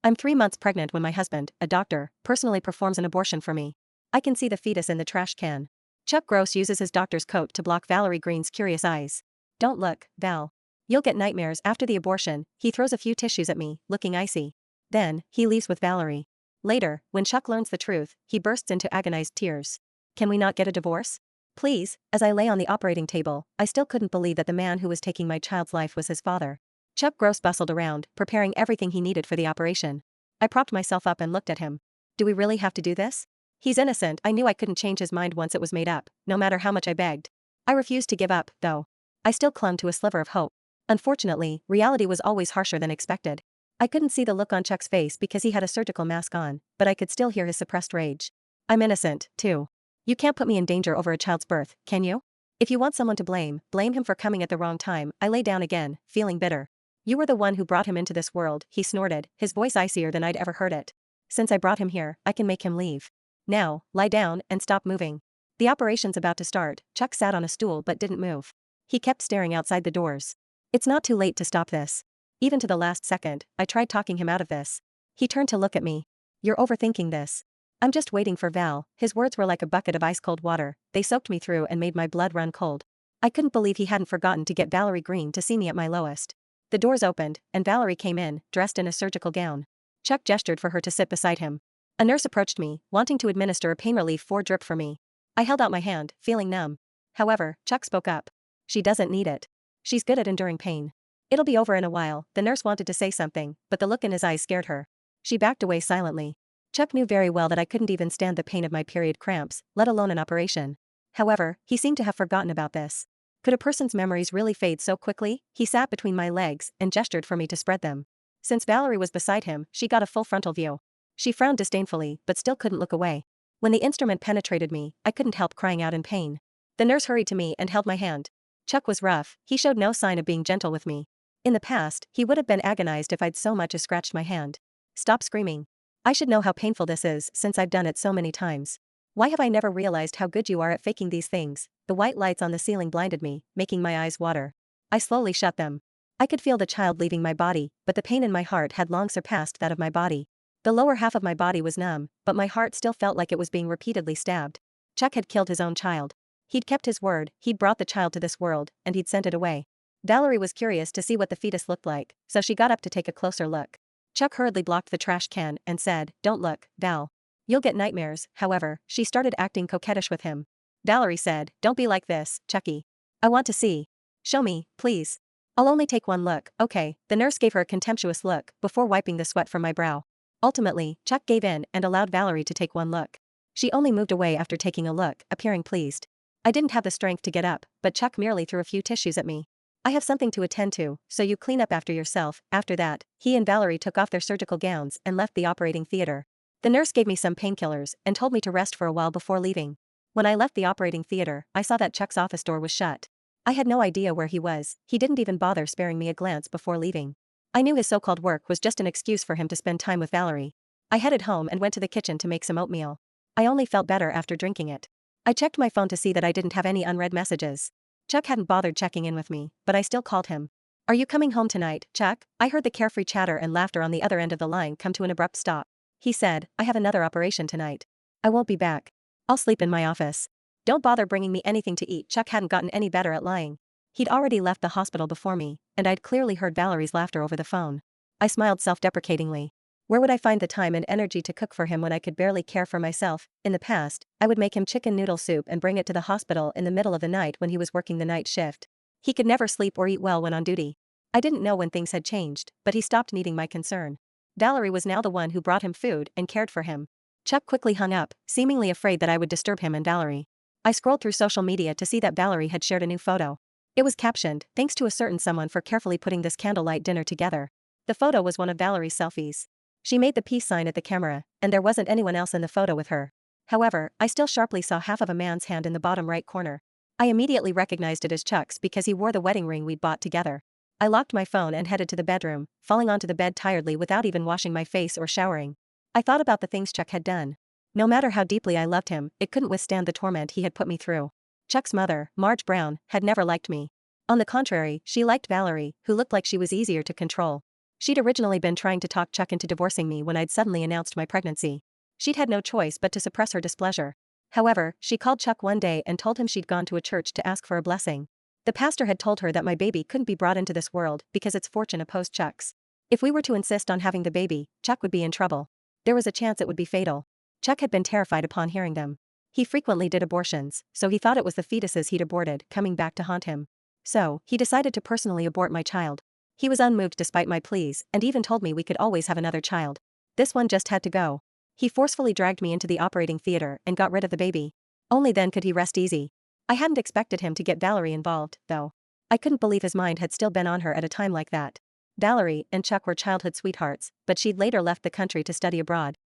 I'm 3 months pregnant when my husband, a doctor, personally performs an abortion for me. I can see the fetus in the trash can. Chuck Gross uses his doctor's coat to block Valerie Green's curious eyes. Don't look, Val. You'll get nightmares after the abortion. He throws a few tissues at me, looking icy. Then, he leaves with Valerie. Later, when Chuck learns the truth, he bursts into agonized tears. Can we not get a divorce? Please. As I lay on the operating table, I still couldn't believe that the man who was taking my child's life was his father. Chuck Gross bustled around, preparing everything he needed for the operation. I propped myself up and looked at him. Do we really have to do this? He's innocent. I knew I couldn't change his mind once it was made up, no matter how much I begged. I refused to give up, though. I still clung to a sliver of hope. Unfortunately, reality was always harsher than expected. I couldn't see the look on Chuck's face because he had a surgical mask on, but I could still hear his suppressed rage. I'm innocent, too. You can't put me in danger over a child's birth, can you? If you want someone to blame him for coming at the wrong time. I lay down again, feeling bitter. You were the one who brought him into this world, he snorted, his voice icier than I'd ever heard it. Since I brought him here, I can make him leave. Now, lie down and stop moving. The operation's about to start. Chuck sat on a stool but didn't move. He kept staring outside the doors. It's not too late to stop this. Even to the last second, I tried talking him out of this. He turned to look at me. You're overthinking this. I'm just waiting for Val. His words were like a bucket of ice-cold water. They soaked me through and made my blood run cold. I couldn't believe he hadn't forgotten to get Valerie Green to see me at my lowest. The doors opened, and Valerie came in, dressed in a surgical gown. Chuck gestured for her to sit beside him. A nurse approached me, wanting to administer a pain relief drip for me. I held out my hand, feeling numb. However, Chuck spoke up. She doesn't need it. She's good at enduring pain. It'll be over in a while. The nurse wanted to say something, but the look in his eyes scared her. She backed away silently. Chuck knew very well that I couldn't even stand the pain of my period cramps, let alone an operation. However, he seemed to have forgotten about this. Could a person's memories really fade so quickly? He sat between my legs and gestured for me to spread them. Since Valerie was beside him, she got a full frontal view. She frowned disdainfully, but still couldn't look away. When the instrument penetrated me, I couldn't help crying out in pain. The nurse hurried to me and held my hand. Chuck was rough. He showed no sign of being gentle with me. In the past, he would have been agonized if I'd so much as scratched my hand. Stop screaming. I should know how painful this is since I've done it so many times. Why have I never realized how good you are at faking these things? The white lights on the ceiling blinded me, making my eyes water. I slowly shut them. I could feel the child leaving my body, but the pain in my heart had long surpassed that of my body. The lower half of my body was numb, but my heart still felt like it was being repeatedly stabbed. Chuck had killed his own child. He'd kept his word, he'd brought the child to this world, and he'd sent it away. Valerie was curious to see what the fetus looked like, so she got up to take a closer look. Chuck hurriedly blocked the trash can and said, Don't look, Val. You'll get nightmares. However, she started acting coquettish with him. Valerie said, Don't be like this, Chucky. I want to see. Show me, please. I'll only take one look, okay? The nurse gave her a contemptuous look before wiping the sweat from my brow. Ultimately, Chuck gave in and allowed Valerie to take one look. She only moved away after taking a look, appearing pleased. I didn't have the strength to get up, but Chuck merely threw a few tissues at me. I have something to attend to, so you clean up after yourself. After that, he and Valerie took off their surgical gowns and left the operating theater. The nurse gave me some painkillers and told me to rest for a while before leaving. When I left the operating theater, I saw that Chuck's office door was shut. I had no idea where he was. He didn't even bother sparing me a glance before leaving. I knew his so-called work was just an excuse for him to spend time with Valerie. I headed home and went to the kitchen to make some oatmeal. I only felt better after drinking it. I checked my phone to see that I didn't have any unread messages. Chuck hadn't bothered checking in with me, but I still called him. Are you coming home tonight, Chuck? I heard the carefree chatter and laughter on the other end of the line come to an abrupt stop. He said, I have another operation tonight. I won't be back. I'll sleep in my office. Don't bother bringing me anything to eat. Chuck hadn't gotten any better at lying. He'd already left the hospital before me, and I'd clearly heard Valerie's laughter over the phone. I smiled self-deprecatingly. Where would I find the time and energy to cook for him when I could barely care for myself? In the past, I would make him chicken noodle soup and bring it to the hospital in the middle of the night when he was working the night shift. He could never sleep or eat well when on duty. I didn't know when things had changed, but he stopped needing my concern. Valerie was now the one who brought him food and cared for him. Chuck quickly hung up, seemingly afraid that I would disturb him and Valerie. I scrolled through social media to see that Valerie had shared a new photo. It was captioned, Thanks to a certain someone for carefully putting this candlelight dinner together. The photo was one of Valerie's selfies. She made the peace sign at the camera, and there wasn't anyone else in the photo with her. However, I still sharply saw half of a man's hand in the bottom right corner. I immediately recognized it as Chuck's because he wore the wedding ring we'd bought together. I locked my phone and headed to the bedroom, falling onto the bed tiredly without even washing my face or showering. I thought about the things Chuck had done. No matter how deeply I loved him, it couldn't withstand the torment he had put me through. Chuck's mother, Marge Brown, had never liked me. On the contrary, she liked Valerie, who looked like she was easier to control. She'd originally been trying to talk Chuck into divorcing me when I'd suddenly announced my pregnancy. She'd had no choice but to suppress her displeasure. However, she called Chuck one day and told him she'd gone to a church to ask for a blessing. The pastor had told her that my baby couldn't be brought into this world because its fortune opposed Chuck's. If we were to insist on having the baby, Chuck would be in trouble. There was a chance it would be fatal. Chuck had been terrified upon hearing them. He frequently did abortions, so he thought it was the fetuses he'd aborted coming back to haunt him. So, he decided to personally abort my child. He was unmoved despite my pleas and even told me we could always have another child. This one just had to go. He forcefully dragged me into the operating theater and got rid of the baby. Only then could he rest easy. I hadn't expected him to get Valerie involved, though. I couldn't believe his mind had still been on her at a time like that. Valerie and Chuck were childhood sweethearts, but she'd later left the country to study abroad.